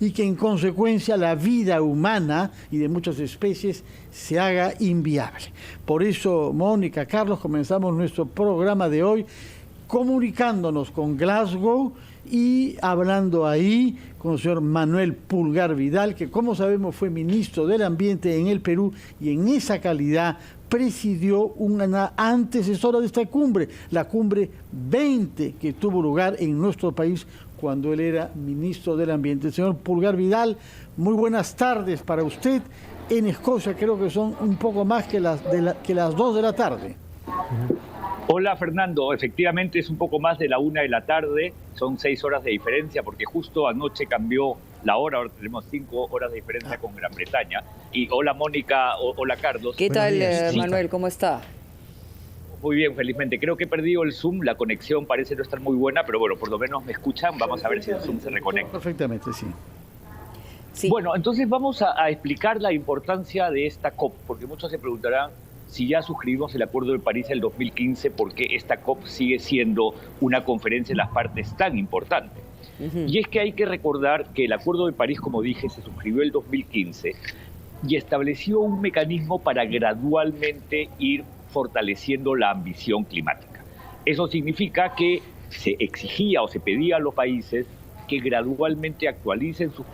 y que en consecuencia la vida humana y de muchas especies se haga inviable. Por eso, Mónica, Carlos, comenzamos nuestro programa de hoy comunicándonos con Glasgow y hablando ahí con el señor Manuel Pulgar Vidal, que como sabemos fue ministro del Ambiente en el Perú y en esa calidad presidió una antecesora de esta cumbre, la cumbre 20 que tuvo lugar en nuestro país cuando él era ministro del Ambiente. Señor Pulgar Vidal, muy buenas tardes para usted. En Escocia creo que son un poco más que las 2 de la tarde. Hola Fernando, efectivamente es un poco más de la 1 de la tarde, son 6 horas de diferencia porque justo anoche cambió la hora, ahora tenemos 5 horas de diferencia con Gran Bretaña. Y hola Mónica, hola Carlos. ¿Qué tal Manuel, cómo está? Muy bien, felizmente. Creo que he perdido el Zoom, la conexión parece no estar muy buena, pero bueno, por lo menos me escuchan, vamos a ver si el Zoom se reconecta. Perfectamente, sí. Sí. Bueno, entonces vamos a explicar la importancia de esta COP, porque muchos se preguntarán si ya suscribimos el Acuerdo de París del 2015, ¿por qué esta COP sigue siendo una conferencia de las partes tan importante? Y es que hay que recordar que el Acuerdo de París, como dije, se suscribió el 2015 y estableció un mecanismo para gradualmente ir fortaleciendo la ambición climática. Eso significa que se exigía o se pedía a los países que gradualmente actualicen sus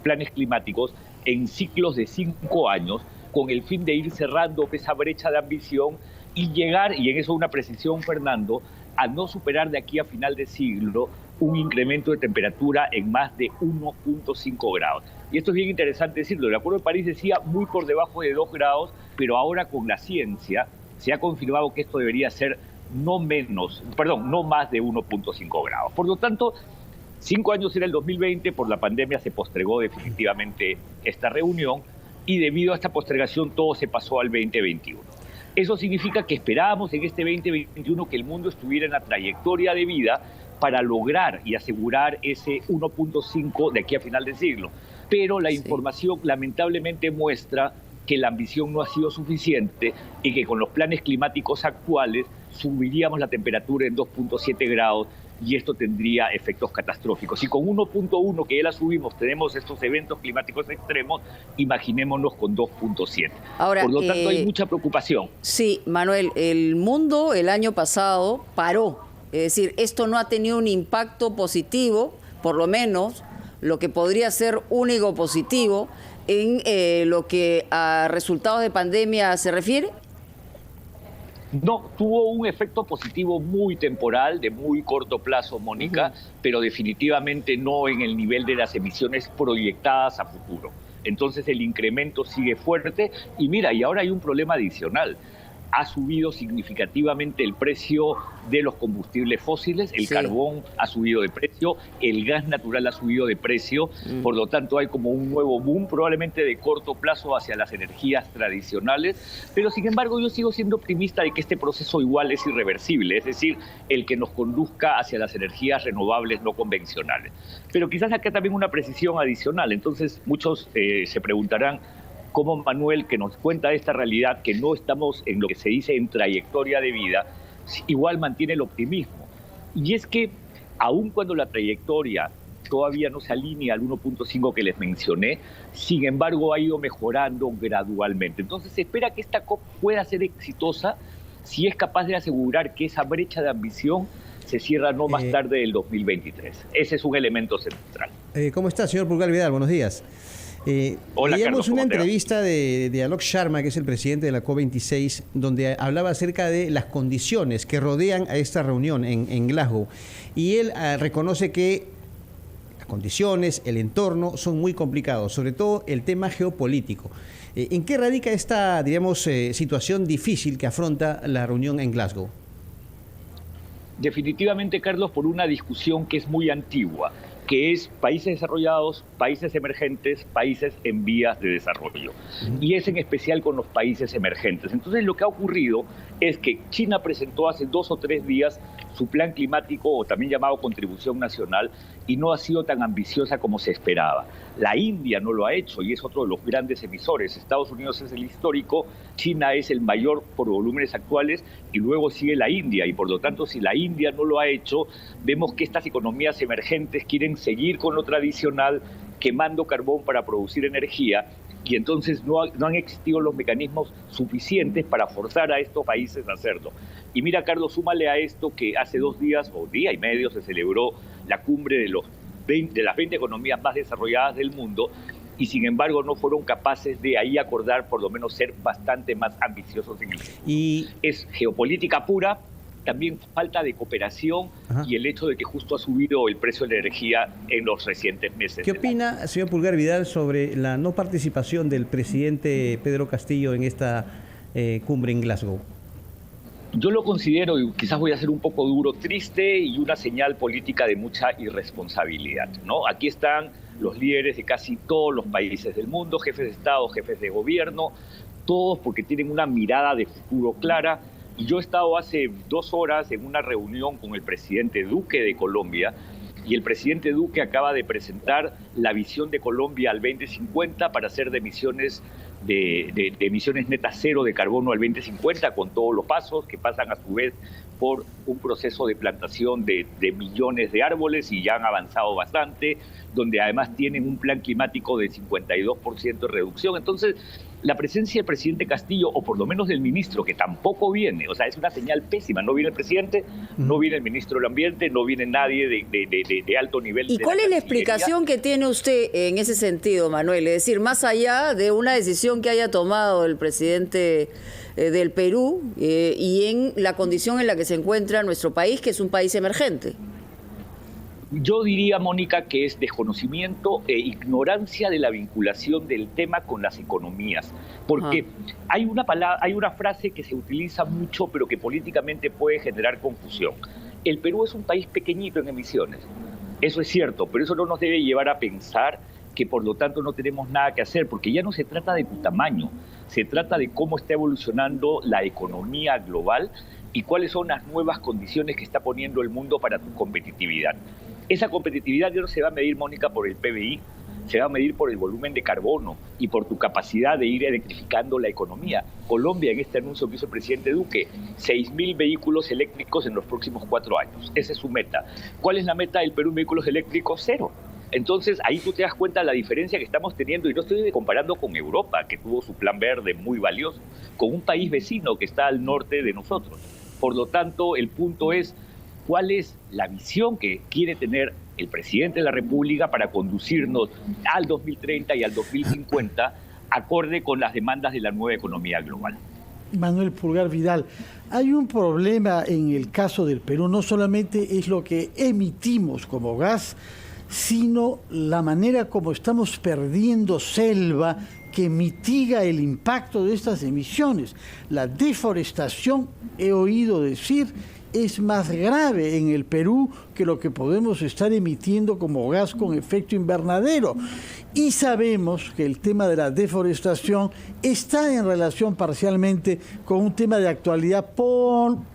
planes climáticos en ciclos de 5 años, con el fin de ir cerrando esa brecha de ambición y llegar, y en eso una precisión, Fernando, a no superar de aquí a final de siglo un incremento de temperatura en más de 1.5 grados. Y esto es bien interesante decirlo, el Acuerdo de París decía muy por debajo de 2 grados, pero ahora con la ciencia se ha confirmado que esto debería ser no más de 1.5 grados. Por lo tanto, 5 años era el 2020, por la pandemia se postergó definitivamente esta reunión, y debido a esta postergación todo se pasó al 2021. Eso significa que esperábamos en este 2021 que el mundo estuviera en la trayectoria de vida para lograr y asegurar ese 1.5 de aquí a final de siglo. Pero la información lamentablemente muestra que la ambición no ha sido suficiente y que con los planes climáticos actuales subiríamos la temperatura en 2.7 grados y esto tendría efectos catastróficos. Y con 1.1, que ya la subimos, tenemos estos eventos climáticos extremos, imaginémonos con 2.7. Ahora, por lo tanto, hay mucha preocupación. Sí, Manuel, el mundo el año pasado paró. Es decir, esto no ha tenido un impacto positivo, por lo menos lo que podría ser único positivo, en lo que a resultados de pandemia se refiere. No, tuvo un efecto positivo muy temporal, de muy corto plazo, Mónica, pero definitivamente no en el nivel de las emisiones proyectadas a futuro. Entonces el incremento sigue fuerte y mira, y ahora hay un problema adicional. Ha subido significativamente el precio de los combustibles fósiles, el carbón ha subido de precio, el gas natural ha subido de precio, por lo tanto hay como un nuevo boom, probablemente de corto plazo hacia las energías tradicionales, pero sin embargo yo sigo siendo optimista de que este proceso igual es irreversible, es decir, el que nos conduzca hacia las energías renovables no convencionales. Pero quizás acá también una precisión adicional, entonces muchos se preguntarán, como Manuel, que nos cuenta esta realidad, que no estamos en lo que se dice en trayectoria de vida, igual mantiene el optimismo. Y es que, aun cuando la trayectoria todavía no se alinea al 1.5 que les mencioné, sin embargo ha ido mejorando gradualmente. Entonces se espera que esta COP pueda ser exitosa si es capaz de asegurar que esa brecha de ambición se cierra no más tarde del 2023. Ese es un elemento central. ¿Cómo está, señor Pulgar Vidal? Buenos días. Hola, Leíamos Carlos, una entrevista de Alok Sharma, que es el presidente de la COP26, donde hablaba acerca de las condiciones que rodean a esta reunión en Glasgow. Y él reconoce que las condiciones, el entorno son muy complicados, sobre todo el tema geopolítico. ¿En qué radica esta, digamos, situación difícil que afronta la reunión en Glasgow? Definitivamente, Carlos, por una discusión que es muy antigua, que es países desarrollados, países emergentes, países en vías de desarrollo. Y es en especial con los países emergentes. Entonces lo que ha ocurrido es que China presentó hace 2 o 3 días su plan climático, o también llamado Contribución Nacional, y no ha sido tan ambiciosa como se esperaba. La India no lo ha hecho y es otro de los grandes emisores. Estados Unidos es el histórico, China es el mayor por volúmenes actuales y luego sigue la India. Y por lo tanto, si la India no lo ha hecho, vemos que estas economías emergentes quieren seguir con lo tradicional, quemando carbón para producir energía, y entonces no han existido los mecanismos suficientes para forzar a estos países a hacerlo. Y mira, Carlos, súmale a esto que hace 2 días o día y medio se celebró la cumbre de las 20 economías más desarrolladas del mundo, y sin embargo no fueron capaces de ahí acordar por lo menos ser bastante más ambiciosos en el futuro. Y es geopolítica pura, también falta de cooperación. Ajá. Y el hecho de que justo ha subido el precio de la energía en los recientes meses. ¿Qué opina, señor Pulgar Vidal, sobre la no participación del presidente Pedro Castillo en esta cumbre en Glasgow? Yo lo considero, y quizás voy a ser un poco duro, triste y una señal política de mucha irresponsabilidad, ¿no? Aquí están los líderes de casi todos los países del mundo, jefes de Estado, jefes de gobierno, todos porque tienen una mirada de futuro clara. Y yo he estado hace 2 horas en una reunión con el presidente Duque de Colombia, y el presidente Duque acaba de presentar la visión de Colombia al 2050 para hacer de emisiones netas cero de carbono al 2050, con todos los pasos que pasan a su vez por un proceso de plantación de millones de árboles, y ya han avanzado bastante, donde además tienen un plan climático de 52% de reducción. Entonces, la presencia del presidente Castillo, o por lo menos del ministro, que tampoco viene, o sea, es una señal pésima. No viene el presidente, no viene el ministro del Ambiente, no viene nadie de alto nivel. ¿Y cuál es la explicación que tiene usted en ese sentido, Manuel? Es decir, más allá de una decisión que haya tomado el presidente del Perú y en la condición en la que se encuentra nuestro país, que es un país emergente. Yo diría, Mónica, que es desconocimiento e ignorancia de la vinculación del tema con las economías. Porque hay una frase que se utiliza mucho, pero que políticamente puede generar confusión. El Perú es un país pequeñito en emisiones. Eso es cierto, pero eso no nos debe llevar a pensar que por lo tanto no tenemos nada que hacer, porque ya no se trata de tu tamaño, se trata de cómo está evolucionando la economía global y cuáles son las nuevas condiciones que está poniendo el mundo para tu competitividad. Esa competitividad ya no se va a medir, Mónica, por el PBI, se va a medir por el volumen de carbono y por tu capacidad de ir electrificando la economía. Colombia, en este anuncio que hizo el presidente Duque, 6.000 vehículos eléctricos en los próximos 4 años. Esa es su meta. ¿Cuál es la meta del Perú en vehículos eléctricos? 0. Entonces, ahí tú te das cuenta de la diferencia que estamos teniendo, y no estoy comparando con Europa, que tuvo su plan verde muy valioso, con un país vecino que está al norte de nosotros. Por lo tanto, el punto es, ¿cuál es la visión que quiere tener el presidente de la República para conducirnos al 2030 y al 2050, acorde con las demandas de la nueva economía global? Manuel Pulgar Vidal, hay un problema en el caso del Perú, no solamente es lo que emitimos como gas, sino la manera como estamos perdiendo selva que mitiga el impacto de estas emisiones. La deforestación, he oído decir, es más grave en el Perú que lo que podemos estar emitiendo como gas con efecto invernadero. Y sabemos que el tema de la deforestación está en relación parcialmente con un tema de actualidad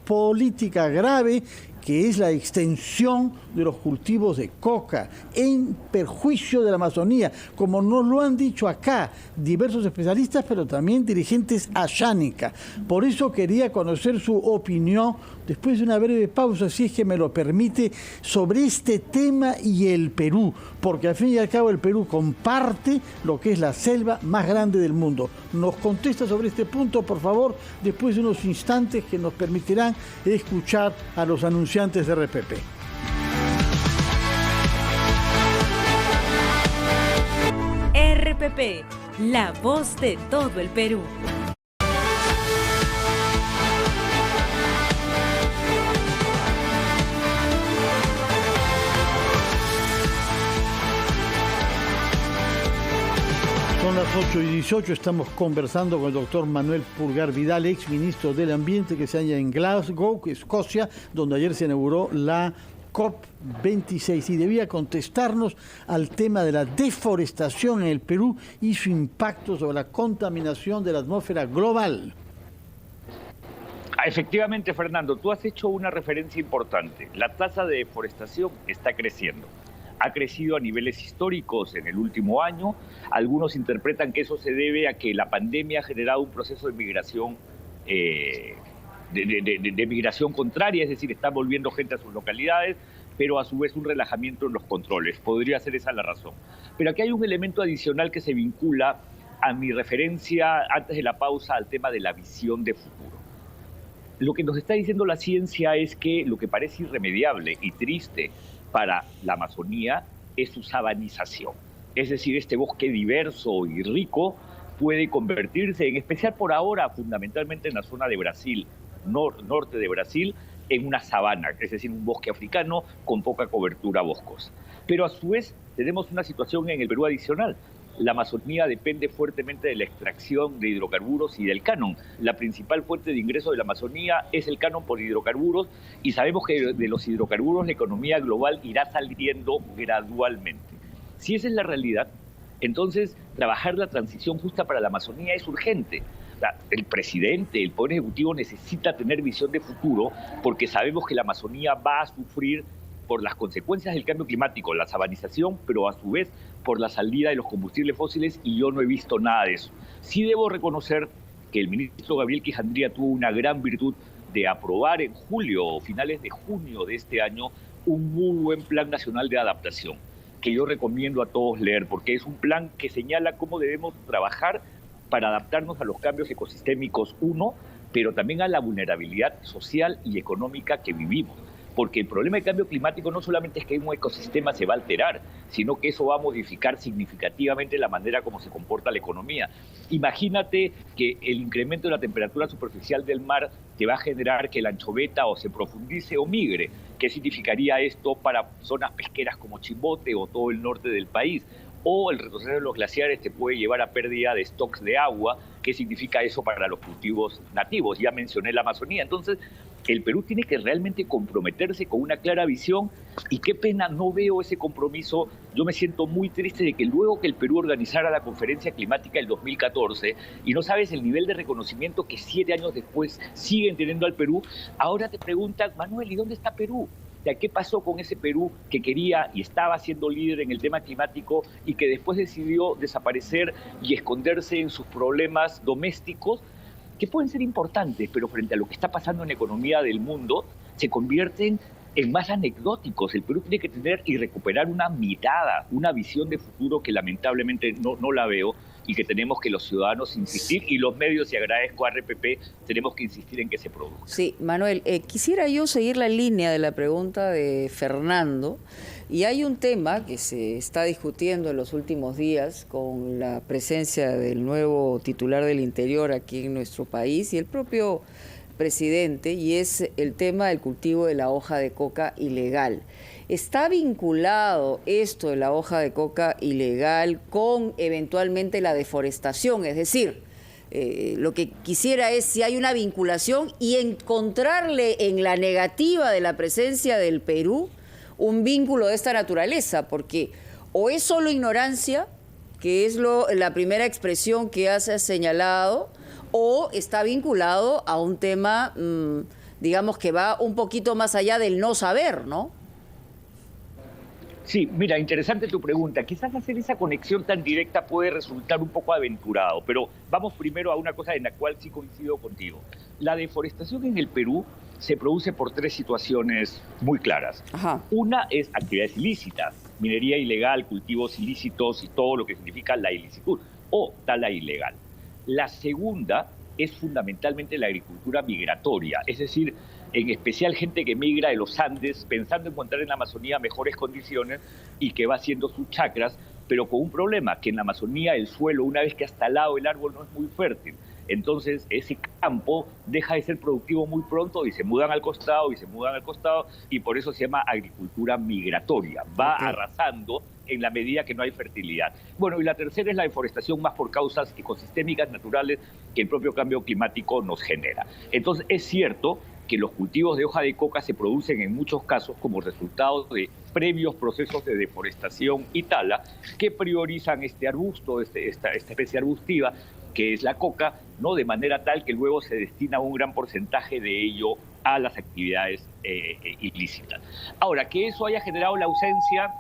política grave, que es la extensión de los cultivos de coca en perjuicio de la Amazonía, como nos lo han dicho acá diversos especialistas, pero también dirigentes ashánica. Por eso quería conocer su opinión, después de una breve pausa, si es que me lo permite, sobre este tema y el Perú, porque al fin y al cabo el Perú comparte lo que es la selva más grande del mundo. Nos contesta sobre este punto, por favor, después de unos instantes que nos permitirán escuchar a los anunciantes de RPP. RPP, la voz de todo el Perú. Son las 8:18, estamos conversando con el doctor Manuel Pulgar Vidal, ex ministro del Ambiente, que se halla en Glasgow, Escocia, donde ayer se inauguró la COP26, y debía contestarnos al tema de la deforestación en el Perú y su impacto sobre la contaminación de la atmósfera global. Efectivamente, Fernando, tú has hecho una referencia importante. La tasa de deforestación está creciendo. Ha crecido a niveles históricos en el último año. Algunos interpretan que eso se debe a que la pandemia ha generado un proceso de migración de migración contraria, es decir, está volviendo gente a sus localidades, pero a su vez un relajamiento en los controles. Podría ser esa la razón. Pero aquí hay un elemento adicional que se vincula a mi referencia antes de la pausa al tema de la visión de futuro. Lo que nos está diciendo la ciencia es que lo que parece irremediable y triste para la Amazonía es su sabanización. Es decir, este bosque diverso y rico puede convertirse, en especial por ahora, fundamentalmente en la zona de Brasil, norte de Brasil, en una sabana, es decir, un bosque africano con poca cobertura boscosa. Pero a su vez tenemos una situación en el Perú adicional. La Amazonía depende fuertemente de la extracción de hidrocarburos y del canon. La principal fuente de ingreso de la Amazonía es el canon por hidrocarburos y sabemos que de los hidrocarburos la economía global irá saliendo gradualmente. Si esa es la realidad, entonces trabajar la transición justa para la Amazonía es urgente. El presidente, el Poder Ejecutivo necesita tener visión de futuro porque sabemos que la Amazonía va a sufrir por las consecuencias del cambio climático, la sabanización, pero a su vez por la salida de los combustibles fósiles, y yo no he visto nada de eso. Sí debo reconocer que el ministro Gabriel Kijandría tuvo una gran virtud de aprobar en julio o finales de junio de este año un muy buen plan nacional de adaptación, que yo recomiendo a todos leer, porque es un plan que señala cómo debemos trabajar para adaptarnos a los cambios ecosistémicos, pero también a la vulnerabilidad social y económica que vivimos. Porque el problema del cambio climático no solamente es que un ecosistema se va a alterar, sino que eso va a modificar significativamente la manera como se comporta la economía. Imagínate que el incremento de la temperatura superficial del mar te va a generar que la anchoveta o se profundice o migre. ¿Qué significaría esto para zonas pesqueras como Chimbote o todo el norte del país? O el retroceso de los glaciares te puede llevar a pérdida de stocks de agua. ¿Qué significa eso para los cultivos nativos? Ya mencioné la Amazonía. Entonces, el Perú tiene que realmente comprometerse con una clara visión, y qué pena, no veo ese compromiso. Yo me siento muy triste de que luego que el Perú organizara la conferencia climática del 2014, y no sabes el nivel de reconocimiento que 7 años después siguen teniendo al Perú, ahora te preguntas, Manuel, ¿y dónde está Perú? ¿Qué pasó con ese Perú que quería y estaba siendo líder en el tema climático y que después decidió desaparecer y esconderse en sus problemas domésticos, que pueden ser importantes, pero frente a lo que está pasando en la economía del mundo, se convierten en más anecdóticos? El Perú tiene que tener y recuperar una mirada, una visión de futuro que lamentablemente no la veo, y que tenemos que los ciudadanos insistir, y los medios, y agradezco a RPP, tenemos que insistir en que se produzca. Sí, Manuel, quisiera yo seguir la línea de la pregunta de Fernando, y hay un tema que se está discutiendo en los últimos días con la presencia del nuevo titular del Interior aquí en nuestro país y el propio presidente, y es el tema del cultivo de la hoja de coca ilegal. ¿Está vinculado esto de la hoja de coca ilegal con eventualmente la deforestación? Es decir, lo que quisiera es si hay una vinculación y encontrarle en la negativa de la presencia del Perú un vínculo de esta naturaleza, porque o es solo ignorancia, que es la primera expresión que has señalado, o está vinculado a un tema, digamos, que va un poquito más allá del no saber, ¿no? Sí, mira, interesante tu pregunta. Quizás hacer esa conexión tan directa puede resultar un poco aventurado, pero vamos primero a una cosa en la cual sí coincido contigo. La deforestación en el Perú se produce por 3 situaciones muy claras. Ajá. Una es actividades ilícitas, minería ilegal, cultivos ilícitos y todo lo que significa la ilicitud, o tala ilegal. La segunda es fundamentalmente la agricultura migratoria, es decir, en especial gente que migra de los Andes pensando encontrar en la Amazonía mejores condiciones y que va haciendo sus chacras, pero con un problema, que en la Amazonía el suelo, una vez que has talado el árbol, no es muy fértil. Entonces ese campo deja de ser productivo muy pronto y se mudan al costado y se mudan al costado, y por eso se llama agricultura migratoria. Va arrasando en la medida que no hay fertilidad. Bueno, y la tercera es la deforestación más por causas ecosistémicas naturales que el propio cambio climático nos genera. Entonces es cierto que los cultivos de hoja de coca se producen en muchos casos como resultado de previos procesos de deforestación y tala que priorizan este arbusto, esta especie arbustiva, que es la coca, ¿no? De manera tal que luego se destina un gran porcentaje de ello a las actividades ilícitas. Ahora, que eso haya generado la ausencia,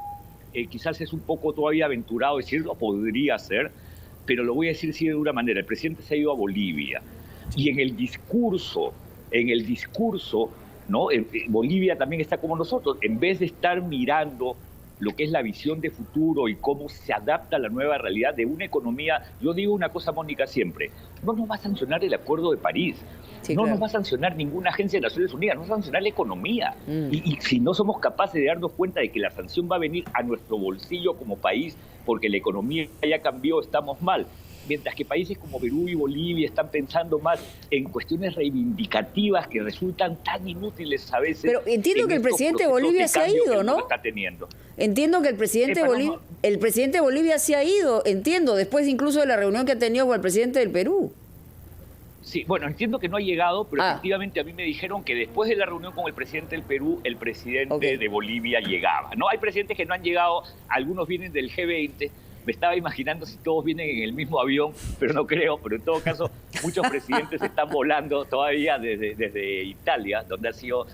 quizás es un poco todavía aventurado decirlo, podría ser, pero lo voy a decir sí de una manera. El presidente se ha ido a Bolivia y en el discurso, ¿no? Bolivia también está como nosotros. En vez de estar mirando lo que es la visión de futuro y cómo se adapta a la nueva realidad de una economía. Yo digo una cosa, Mónica, siempre, no nos va a sancionar el Acuerdo de París, Sí, no claro. nos va a sancionar ninguna agencia de Naciones Unidas, nos va a sancionar la economía. Y si no somos capaces de darnos cuenta de que la sanción va a venir a nuestro bolsillo como país, porque la economía ya cambió, estamos mal. Mientras que países como Perú y Bolivia están pensando más en cuestiones reivindicativas que resultan tan inútiles a veces. Pero entiendo en que el estos presidente de procesos Bolivia de se ha cambio que ido, el mundo ¿no? está teniendo. Entiendo que el presidente de Bolivia se ha ido, entiendo, después incluso de la reunión que ha tenido con el presidente del Perú. Sí, bueno, entiendo que no ha llegado, pero Ah. efectivamente a mí me dijeron que después de la reunión con el presidente del Perú, el presidente Ok. de Bolivia llegaba. No, hay presidentes que no han llegado, algunos vienen del G20. Me estaba imaginando si todos vienen en el mismo avión, pero no creo. Pero en todo caso, muchos presidentes están volando todavía desde Italia, donde ha sido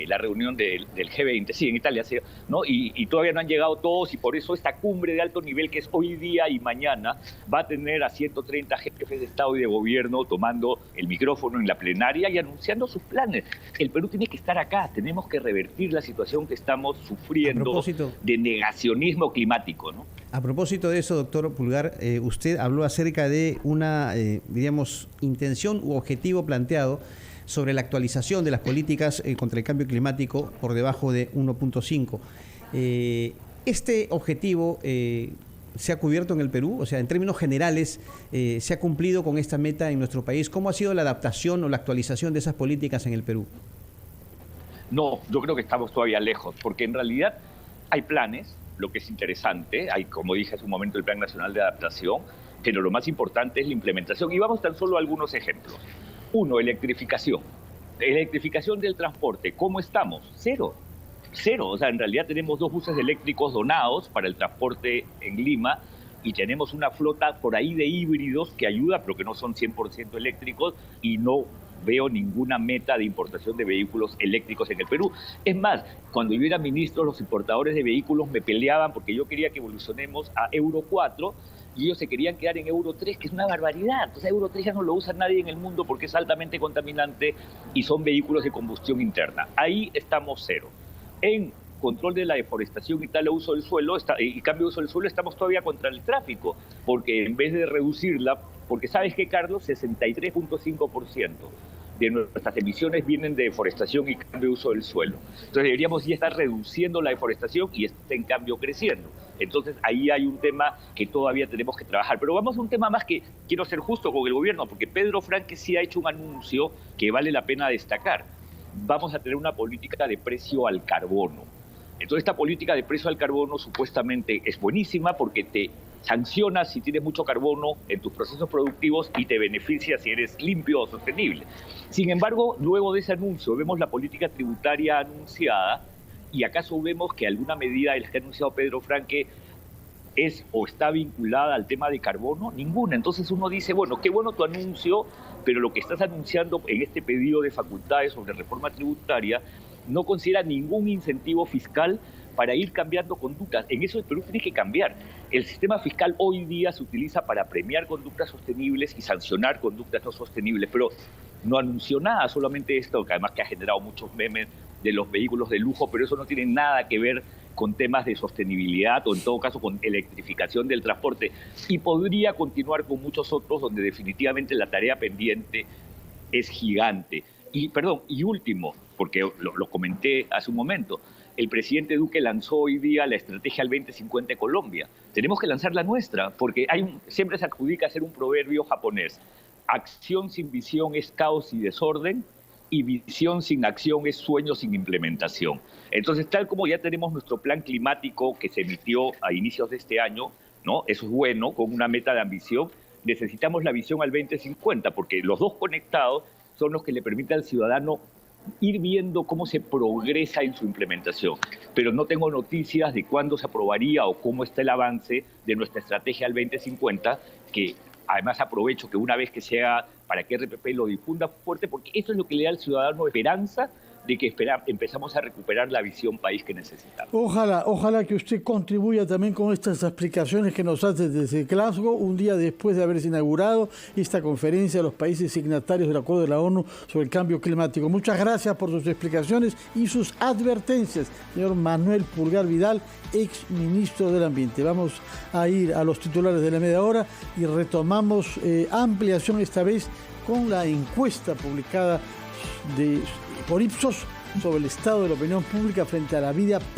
la reunión del G20. Sí, en Italia ha sido, ¿no? Y todavía no han llegado todos, y por eso esta cumbre de alto nivel, que es hoy día y mañana, va a tener a 130 jefes de Estado y de Gobierno tomando el micrófono en la plenaria y anunciando sus planes. El Perú tiene que estar acá, tenemos que revertir la situación que estamos sufriendo de negacionismo climático, ¿no? A propósito de eso, doctor Pulgar, usted habló acerca de una, diríamos, intención u objetivo planteado sobre la actualización de las políticas contra el cambio climático por debajo de 1.5. ¿Este objetivo se ha cubierto en el Perú? O sea, en términos generales, ¿se ha cumplido con esta meta en nuestro país? ¿Cómo ha sido la adaptación o la actualización de esas políticas en el Perú? No, yo creo que estamos todavía lejos, porque en realidad hay planes, lo que es interesante, hay, como dije hace un momento, el Plan Nacional de Adaptación, pero lo más importante es la implementación. Y vamos tan solo a algunos ejemplos. Uno, electrificación. Electrificación del transporte. ¿Cómo estamos? Cero. Cero. O sea, en realidad tenemos 2 buses eléctricos donados para el transporte en Lima y tenemos una flota por ahí de híbridos que ayuda, pero que no son 100% eléctricos, y no veo ninguna meta de importación de vehículos eléctricos en el Perú. Es más, cuando yo era ministro, los importadores de vehículos me peleaban porque yo quería que evolucionemos a Euro 4 y ellos se querían quedar en Euro 3, que es una barbaridad. O sea, Euro 3 ya no lo usa nadie en el mundo porque es altamente contaminante y son vehículos de combustión interna. Ahí estamos cero. En control de la deforestación y tal uso del suelo y cambio de uso del suelo, estamos todavía contra el tráfico, porque en vez de reducirla, porque ¿sabes qué, Carlos? 63.5% de nuestras emisiones vienen de deforestación y cambio de uso del suelo. Entonces deberíamos ya estar reduciendo la deforestación y está en cambio creciendo. Entonces ahí hay un tema que todavía tenemos que trabajar. Pero vamos a un tema más que quiero ser justo con el gobierno, porque Pedro Franque sí ha hecho un anuncio que vale la pena destacar. Vamos a tener una política de precio al carbono. Entonces esta política de precio al carbono supuestamente es buenísima porque te sanciona si tienes mucho carbono en tus procesos productivos y te beneficia si eres limpio o sostenible. Sin embargo, luego de ese anuncio vemos la política tributaria anunciada y acaso vemos que alguna medida de las que ha anunciado Pedro Franque es o está vinculada al tema de carbono. Ninguna. Entonces uno dice, bueno, qué bueno tu anuncio, pero lo que estás anunciando en este pedido de facultades sobre reforma tributaria no considera ningún incentivo fiscal para ir cambiando conductas. En eso el Perú tiene que cambiar. El sistema fiscal hoy día se utiliza para premiar conductas sostenibles y sancionar conductas no sostenibles, pero no anunció nada, solamente esto, que además que ha generado muchos memes de los vehículos de lujo, pero eso no tiene nada que ver con temas de sostenibilidad o en todo caso con electrificación del transporte. Y podría continuar con muchos otros donde definitivamente la tarea pendiente es gigante. Y último, porque lo comenté hace un momento, el presidente Duque lanzó hoy día la estrategia al 2050 de Colombia. Tenemos que lanzar la nuestra, porque siempre se adjudica a ser un proverbio japonés. Acción sin visión es caos y desorden, y visión sin acción es sueño sin implementación. Entonces, tal como ya tenemos nuestro plan climático que se emitió a inicios de este año, ¿no? Eso es bueno, con una meta de ambición, necesitamos la visión al 2050, porque los dos conectados son los que le permiten al ciudadano ir viendo cómo se progresa en su implementación. Pero no tengo noticias de cuándo se aprobaría o cómo está el avance de nuestra estrategia al 2050, que además aprovecho que una vez que se haga, para que RPP lo difunda fuerte, porque eso es lo que le da al ciudadano esperanza de que empezamos a recuperar la visión país que necesitamos. Ojalá que usted contribuya también con estas explicaciones que nos hace desde Glasgow, un día después de haberse inaugurado esta conferencia de los países signatarios del Acuerdo de la ONU sobre el cambio climático. Muchas gracias por sus explicaciones y sus advertencias, señor Manuel Pulgar Vidal, ex ministro del Ambiente. Vamos a ir a los titulares de la media hora y retomamos ampliación esta vez con la encuesta publicada por Ipsos sobre el estado de la opinión pública frente a la vida política.